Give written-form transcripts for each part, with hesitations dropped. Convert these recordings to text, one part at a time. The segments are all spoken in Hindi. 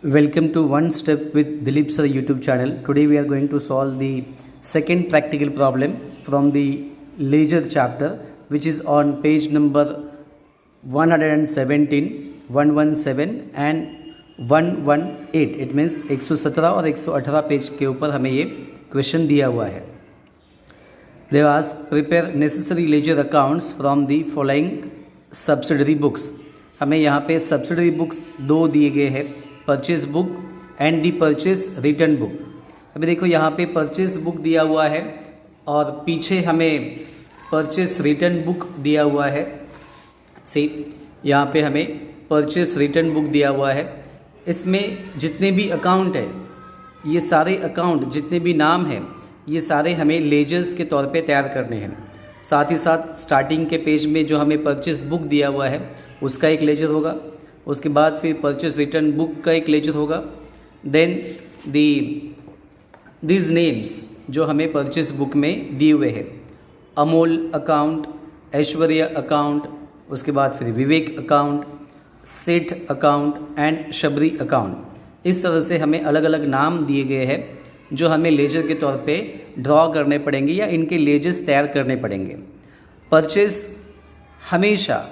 Welcome to One Step with Dilip Sir YouTube channel. Today we are going to solve the second practical problem from the leisure chapter, which is on page number 117, 117 and 118. It means 117 और 118 पेज के ऊपर हमें ये क्वेश्चन दिया हुआ है. They ask prepare necessary ledger accounts from the following subsidiary books. हमें यहाँ पे subsidiary books दो दिए गए हैं, purchase book and the purchase return book. अभी देखो यहाँ पे परचेज बुक दिया हुआ है और पीछे हमें परचेज रिटर्न बुक दिया हुआ है. सी यहाँ पे हमें परचेज रिटर्न बुक दिया हुआ है. इसमें जितने भी अकाउंट है, ये सारे अकाउंट जितने भी नाम हैं, ये सारे हमें लेजर्स के तौर पे तैयार करने हैं. साथ ही साथ स्टार्टिंग के पेज में जो हमें परचेज बुक दिया हुआ है उसका एक लेजर होगा. उसके बाद फिर परचेज रिटर्न बुक का एक लेजर होगा. देन दीज नेम्स जो हमें परचेज बुक में दिए हुए हैं, अमोल अकाउंट, ऐश्वर्या अकाउंट, उसके बाद फिर विवेक account, Seth account and Shabari account. इस तरह से हमें अलग अलग नाम दिए गए हैं जो हमें लेजर के तौर पे ड्रॉ करने पड़ेंगे या इनके लेजर्स तैयार करने पड़ेंगे. परचेज हमेशा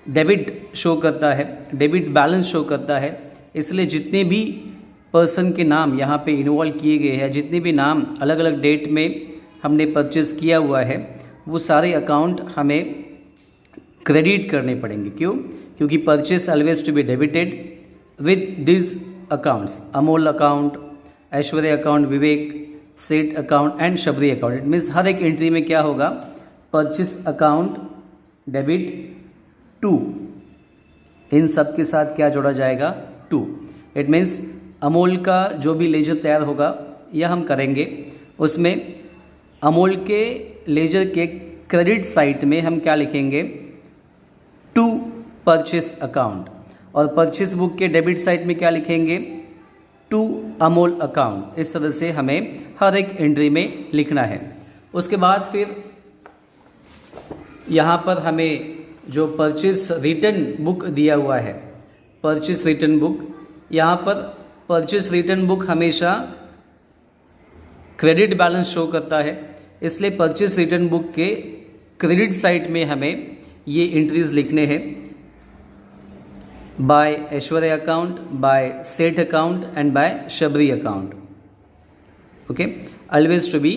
डेबिट शो करता है, डेबिट बैलेंस शो करता है. इसलिए जितने भी पर्सन के नाम यहाँ पे इन्वॉल्व किए गए हैं, जितने भी नाम अलग अलग डेट में हमने परचेज़ किया हुआ है, वो सारे अकाउंट हमें क्रेडिट करने पड़ेंगे. क्यों? क्योंकि purchase always to be debited with this accounts, Amol account, Aishwarya account, Vivek, Seth account and Shabari account. It means हर एक एंट्री में क्या होगा, परचेज अकाउंट डेबिट टू, इन सब के साथ क्या जोड़ा जाएगा, टू. इट मीन्स अमोल का जो भी लेजर तैयार होगा यह हम करेंगे, उसमें अमोल के लेजर के क्रेडिट साइड में हम क्या लिखेंगे, टू परचेस अकाउंट. और परचेस बुक के डेबिट साइड में क्या लिखेंगे, टू अमोल अकाउंट. इस तरह से हमें हर एक एंट्री में लिखना है. उसके बाद फिर यहाँ पर हमें जो परचेज रिटर्न बुक दिया हुआ है, परचेज रिटर्न बुक, यहाँ पर परचेज रिटर्न बुक हमेशा क्रेडिट बैलेंस शो करता है. इसलिए परचेज रिटर्न बुक के क्रेडिट साइड में हमें ये एंट्रीज लिखने हैं, by Aishwarya account, by Seth account and by Shabari account. Okay, always to be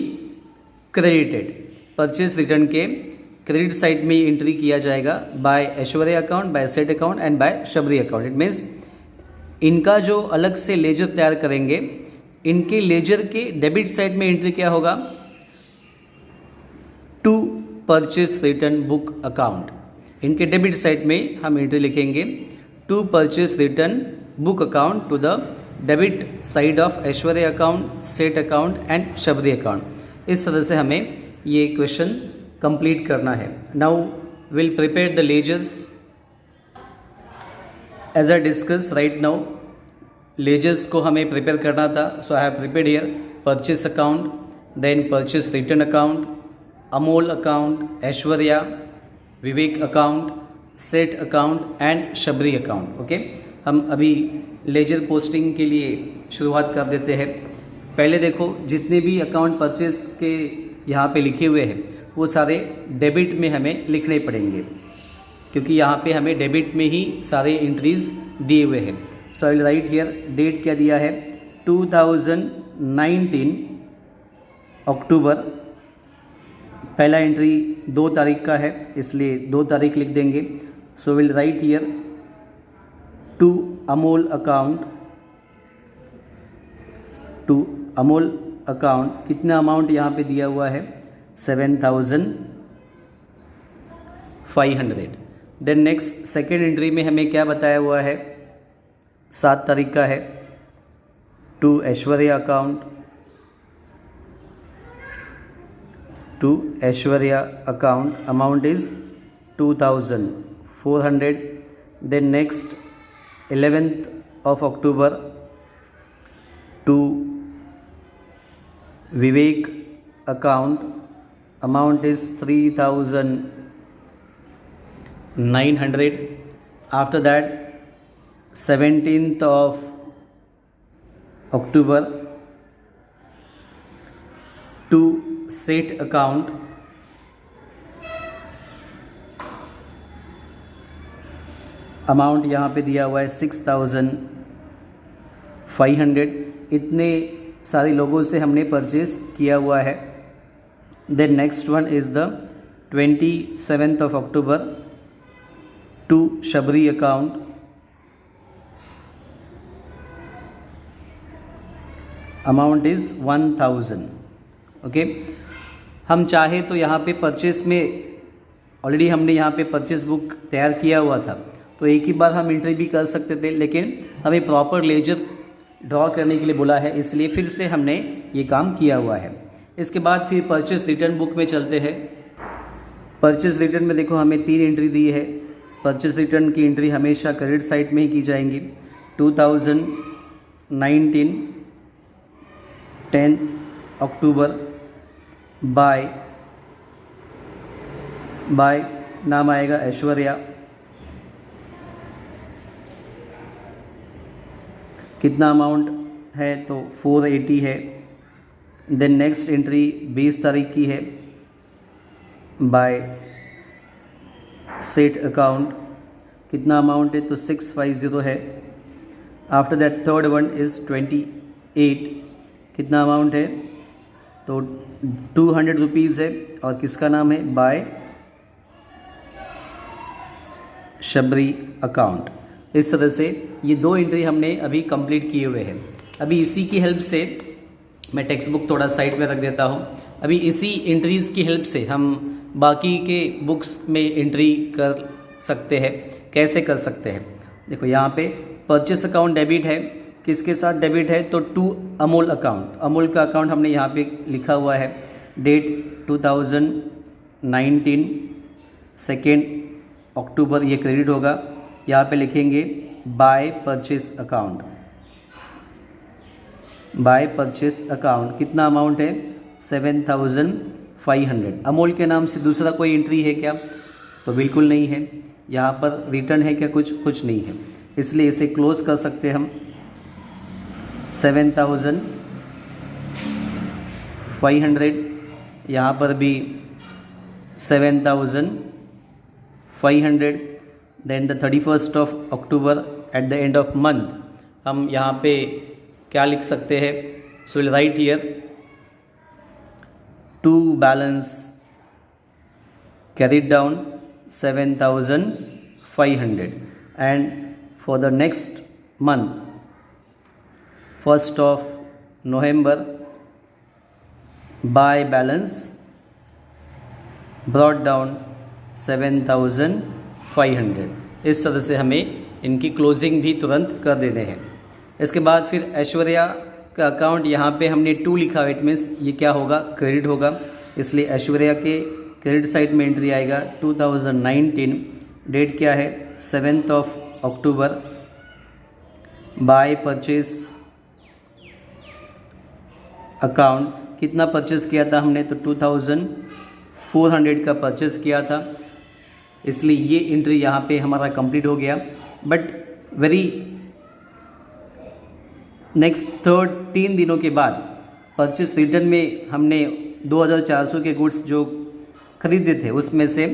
credited. Purchase return के क्रेडिट साइड में एंट्री किया जाएगा by Aishwarya account, by Seth account and by Shabari account. It means इनका जो अलग से लेजर तैयार करेंगे, इनके लेजर के डेबिट साइड में एंट्री क्या होगा, to purchase return book account. इनके डेबिट साइड में हम एंट्री लिखेंगे, to purchase return book account to the debit side of Aishwarya account, Seth account and Shabari account. इस तरह से हमें ये क्वेश्चन कंप्लीट करना है. Now will prepare the ledgers as I discuss right now. Ledgers को हमें प्रिपेयर करना था, so I have prepared here purchase account, then purchase return account, Amol account, Aishwarya, Vivek account, Seth account and Shabari account. Okay, हम अभी लेजर पोस्टिंग के लिए शुरुआत कर देते हैं. पहले देखो, जितने भी अकाउंट परचेस के यहाँ पे लिखे हुए हैं वो सारे डेबिट में हमें लिखने पड़ेंगे, क्योंकि यहाँ पे हमें डेबिट में ही सारे एंट्रीज दिए हुए हैं. So I will write here, date क्या दिया है, 2019 अक्टूबर. पहला एंट्री 2 तारीख का है, इसलिए 2 तारीख लिख देंगे. So will write here to Amol account, to Amol account. कितना अमाउंट यहाँ पे दिया हुआ है, 7,500. देन नेक्स्ट सेकेंड एंट्री में हमें क्या बताया हुआ है, 7 तारीख का है, to Aishwarya account, to Aishwarya account, amount is 2,400. Then next 11th of October, to Vivek account, amount is 3,900. After that 17th of October to Seth account amount यहाँ पे दिया हुआ है 6,500। इतने सारे लोगों से हमने परचेज किया हुआ है। Then next one is the 27th of October to Shabari account amount is 1,000। Okay, हम चाहे तो यहाँ पे परचेस में ऑलरेडी हमने यहाँ पे परचेस बुक तैयार किया हुआ था, तो एक ही बार हम एंट्री भी कर सकते थे, लेकिन हमें प्रॉपर लेजर ड्रॉ करने के लिए बोला है, इसलिए फिर से हमने ये काम किया हुआ है। इसके बाद फिर परचेस रिटर्न बुक में चलते हैं। परचेस रिटर्न में देखो हमें 3 एंट्री दी है। परचेस रिटर्न की एंट्री हमेशा क्रेडिट साइड में ही की जाएंगी। 2019 10 अक्टूबर बाय नाम आएगा ऐश्वर्या। कितना अमाउंट है तो 480 है। देन नेक्स्ट एंट्री 20 तारीख की है बाय सेठ अकाउंट। कितना अमाउंट है तो 650 है। After that third one is 28। कितना अमाउंट है तो 200 रुपीज़ है और किसका नाम है बाय शबरी अकाउंट। इस तरह से ये 2 एंट्री हमने अभी कंप्लीट किए हुए हैं। अभी इसी की हेल्प से मैं टेक्स्ट बुक थोड़ा साइड में रख देता हूँ। अभी इसी एंट्रीज़ की हेल्प से हम बाकी के बुक्स में एंट्री कर सकते हैं। कैसे कर सकते हैं, देखो यहाँ पे परचेस अकाउंट डेबिट है, किसके साथ डेबिट है तो टू अमूल अकाउंट। अमूल का अकाउंट हमने यहाँ पे लिखा हुआ है। डेट 2019 2 अक्टूबर ये क्रेडिट होगा। यहाँ पे लिखेंगे by purchase account. By purchase account कितना अमाउंट है 7,500। अमूल के नाम से दूसरा कोई एंट्री है क्या तो बिल्कुल नहीं है। यहाँ पर रिटर्न है क्या कुछ नहीं है, इसलिए इसे क्लोज कर सकते हैं हम। 7,500 यहाँ पर भी 7,500। Then the 31st of October at the end of month हम यहाँ पे क्या लिख सकते हैं, so will write here to balance carried down 7,500 and for the next month 1st of November by balance brought down 7,500। इस तरह से हमें इनकी क्लोजिंग भी तुरंत कर देने हैं। इसके बाद फिर ऐश्वर्या का अकाउंट यहाँ पे हमने 2 लिखा है, इट मीन्स ये क्या होगा क्रेडिट होगा, इसलिए ऐश्वर्या के क्रेडिट साइड में एंट्री आएगा 2019। डेट क्या है 7th of October by purchase account. कितना परचेस किया था हमने तो 2,400 का परचेस किया था, इसलिए ये एंट्री यहाँ पे हमारा कंप्लीट हो गया। बट वेरी नेक्स्ट 3 दिनों के बाद परचेस रिटर्न में हमने 2,400 के गुड्स जो खरीदे थे उसमें से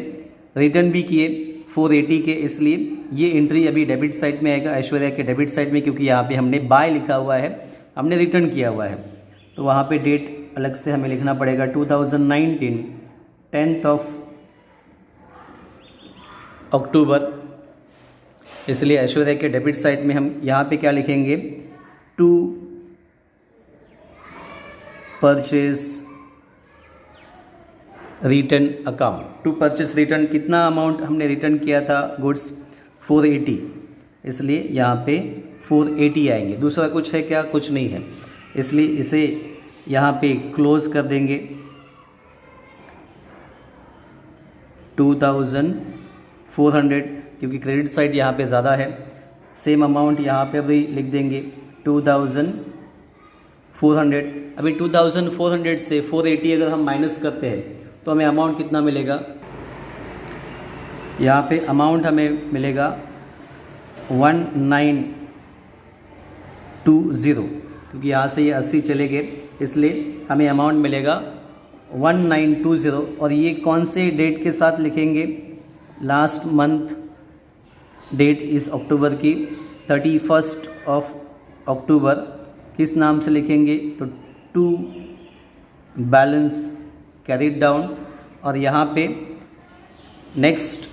रिटर्न भी किए 480 के, इसलिए ये एंट्री अभी डेबिट साइड में आएगा ऐश्वर्या के डेबिट साइड में, क्योंकि यहाँ पे हमने बाय लिखा हुआ है, हमने रिटर्न किया हुआ है। तो वहाँ पे डेट अलग से हमें लिखना पड़ेगा 2019 10th of October, इसलिए ऐश्वर्या के डेबिट साइड में हम यहाँ पे क्या लिखेंगे to purchase return account. To purchase return कितना अमाउंट हमने रिटर्न किया था गुड्स 480, इसलिए यहाँ पे 480 आएंगे। दूसरा कुछ है क्या, कुछ नहीं है, इसलिए इसे यहाँ पे क्लोज कर देंगे 2,400, क्योंकि क्रेडिट साइड यहाँ पे ज़्यादा है। सेम अमाउंट यहाँ पे भी लिख देंगे 2,400। अभी 2,400 से 480 अगर हम माइनस करते हैं तो हमें अमाउंट कितना मिलेगा, यहाँ पे अमाउंट हमें मिलेगा 1920। क्योंकि यहाँ से ये 80 चले गए, इसलिए हमें अमाउंट मिलेगा 1920। और ये कौन से डेट के साथ लिखेंगे? लास्ट मंथ डेट इस अक्टूबर की 31 अक्टूबर किस नाम से लिखेंगे? तो टू बैलेंस कैरीड डाउन। और यहाँ पे नेक्स्ट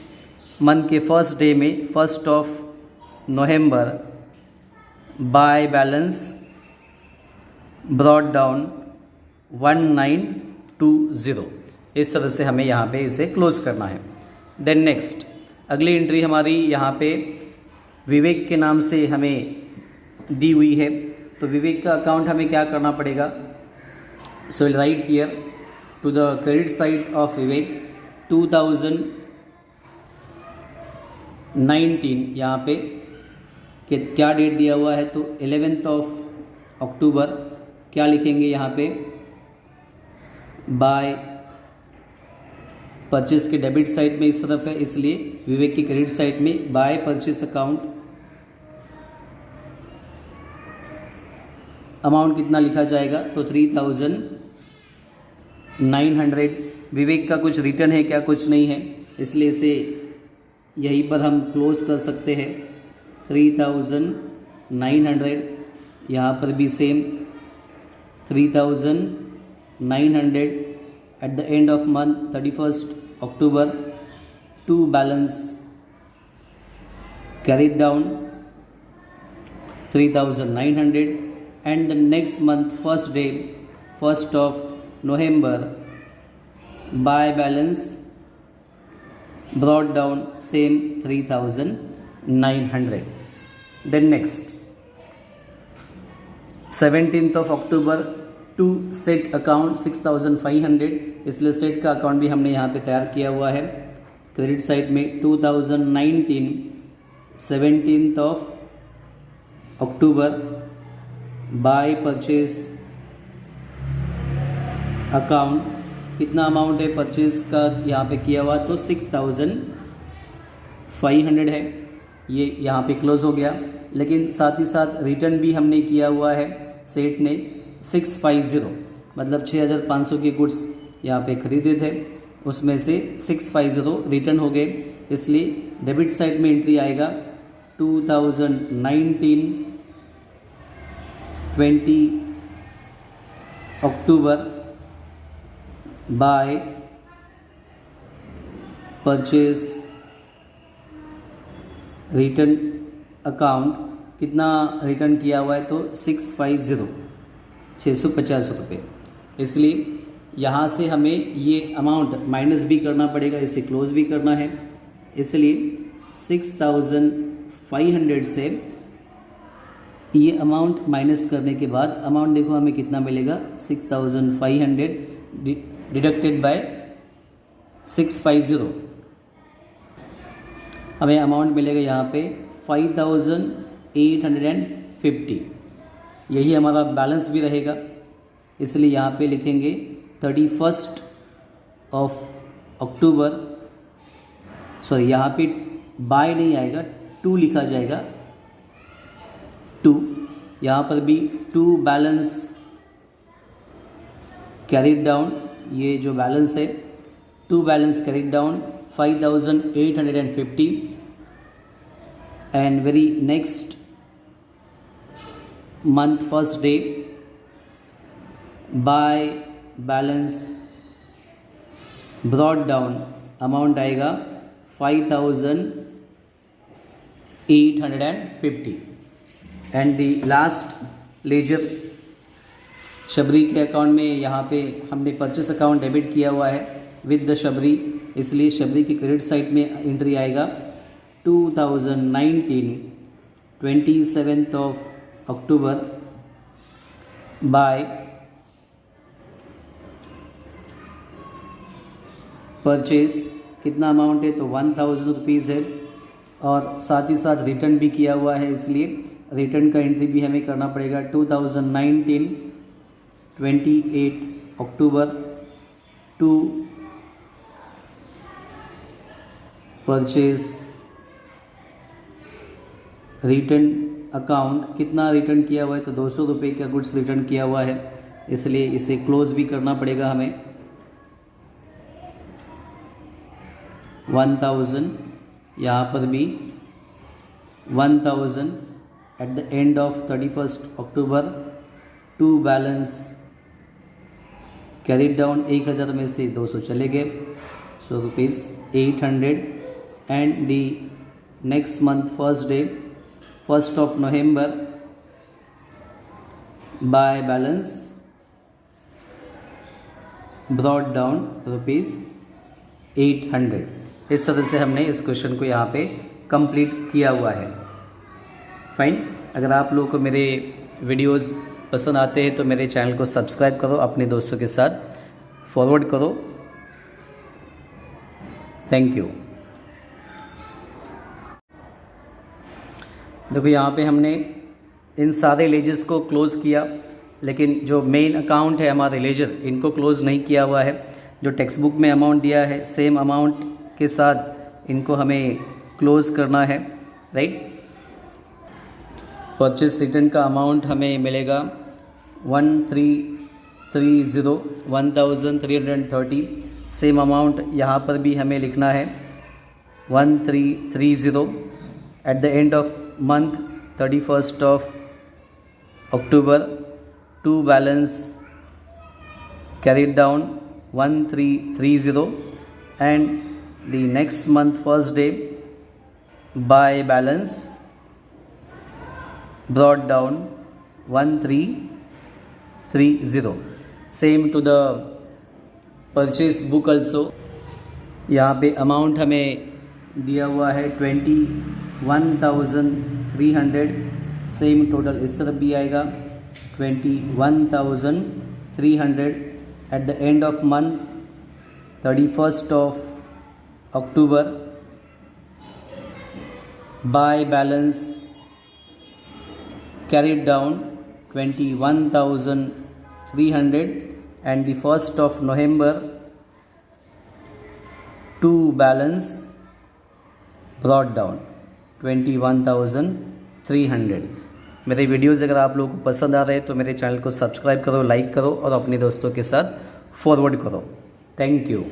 मंथ के फर्स्ट डे में 1 नवंबर बाय बैलेंस ब्रॉड डाउन 1920। इस तरह से हमें यहाँ पे इसे क्लोज करना है। देन नेक्स्ट अगली एंट्री हमारी यहाँ पे विवेक के नाम से हमें दी हुई है। तो विवेक का अकाउंट हमें क्या करना पड़ेगा? So will write here to the credit side of Vivek 2019 यहाँ पे क्या डेट दिया हुआ है? तो 11 अक्टूबर क्या लिखेंगे यहाँ पे? बाय परचेस के डेबिट साइड में इस तरफ है, इसलिए विवेक की क्रेडिट साइड में बाय परचेस अकाउंट अमाउंट कितना लिखा जाएगा? तो 3900। विवेक का कुछ रिटर्न है क्या? कुछ नहीं है, इसलिए इसे यहीं पर हम क्लोज कर सकते हैं। 3900। यहाँ पर भी same 3900 at the end of month 31 October to balance carried down 3900 and the next month first day 1 November buy balance brought down same 3900. Then next 17th October to set account 6500, इसलिए सेट का अकाउंट भी हमने यहाँ पे तैयार किया हुआ है। क्रेडिट साइड में 2019 17th October by purchase account कितना अमाउंट है परचेज का यहाँ पे किया हुआ? तो 6500 है। ये यहाँ पे क्लोज हो गया, लेकिन साथ ही साथ रिटर्न भी हमने किया हुआ है सेठ ने 650, मतलब 6500 के गुड्स यहाँ पे खरीदे थे, उसमें से 650 रिटर्न हो गए, इसलिए डेबिट साइड में एंट्री आएगा 2019 20 अक्टूबर बाय परचेज रिटर्न अकाउंट कितना रिटर्न किया हुआ है? तो 650 650 रुपये। इसलिए यहाँ से हमें ये अमाउंट माइनस भी करना पड़ेगा, इसे क्लोज भी करना है, इसलिए 6500 से ये अमाउंट माइनस करने के बाद अमाउंट देखो हमें कितना मिलेगा? 6500 डिडक्टेड बाय 650, हमें अमाउंट मिलेगा यहाँ पे 5850। यही हमारा बैलेंस भी रहेगा, इसलिए यहाँ पे लिखेंगे 31 अक्टूबर। सॉरी, यहाँ पे बाय नहीं आएगा, 2 लिखा जाएगा 2। यहाँ पर भी 2 बैलेंस कैरीड डाउन, ये जो बैलेंस है 2 balance carried down 5850 and very next month first day by balance brought down amount आएगा 5850 and the last ledger Shabari के अकाउंट में यहाँ पे हमने परचेस अकाउंट डेबिट किया हुआ है विद द शबरी, इसलिए शबरी की क्रेडिट साइड में एंट्री आएगा 2019 27 अक्टूबर बाय परचेज कितना अमाउंट है? तो 1000 रुपीज़ है, और साथ ही साथ रिटर्न भी किया हुआ है, इसलिए रिटर्न का एंट्री भी हमें करना पड़ेगा 2019 28 अक्टूबर टू परचेज रिटर्न अकाउंट कितना रिटर्न किया हुआ है, तो 200 रुपये का गुड्स रिटर्न किया हुआ है, इसलिए इसे क्लोज भी करना पड़ेगा हमें। 1000 यहाँ पर भी 1000 at the end of 31 October. To balance carry down, 1000 में से 200 चले गए, so rupees 800 and the next month first day 1st of November by balance brought down rupees 800। इस तरह से हमने इस क्वेश्चन को यहाँ पे कंप्लीट किया हुआ है। फाइन, अगर आप लोगों को मेरे वीडियोस पसंद आते हैं तो मेरे चैनल को सब्सक्राइब करो, अपने दोस्तों के साथ फॉरवर्ड करो। Thank you. देखो यहाँ पे हमने इन सारे लेजर्स को क्लोज़ किया, लेकिन जो मेन अकाउंट है हमारे लेजर, इनको क्लोज़ नहीं किया हुआ है। जो टेक्स्ट बुक में अमाउंट दिया है सेम अमाउंट के साथ इनको हमें क्लोज़ करना है, राइट। परचेस रिटर्न का अमाउंट हमें मिलेगा 1330 सेम अमाउंट यहाँ पर भी हमें लिखना है 1330 at the end of month 31st of October। To balance carried down 1330 and the next month first day by balance brought down 1330। same to the purchase book also। यहाँ पे अमाउंट हमें दिया हुआ है 21,300, सेम टोटल इस तरफ भी आएगा 21,300 eight the end of month 31st of October by balance carried down 21,300 and the 1st of November to balance brought down 21,300। मेरे वीडियोज़ अगर आप लोगों को पसंद आ रहे हैं तो मेरे चैनल को सब्सक्राइब करो, लाइक करो और अपने दोस्तों के साथ फॉरवर्ड करो। Thank you.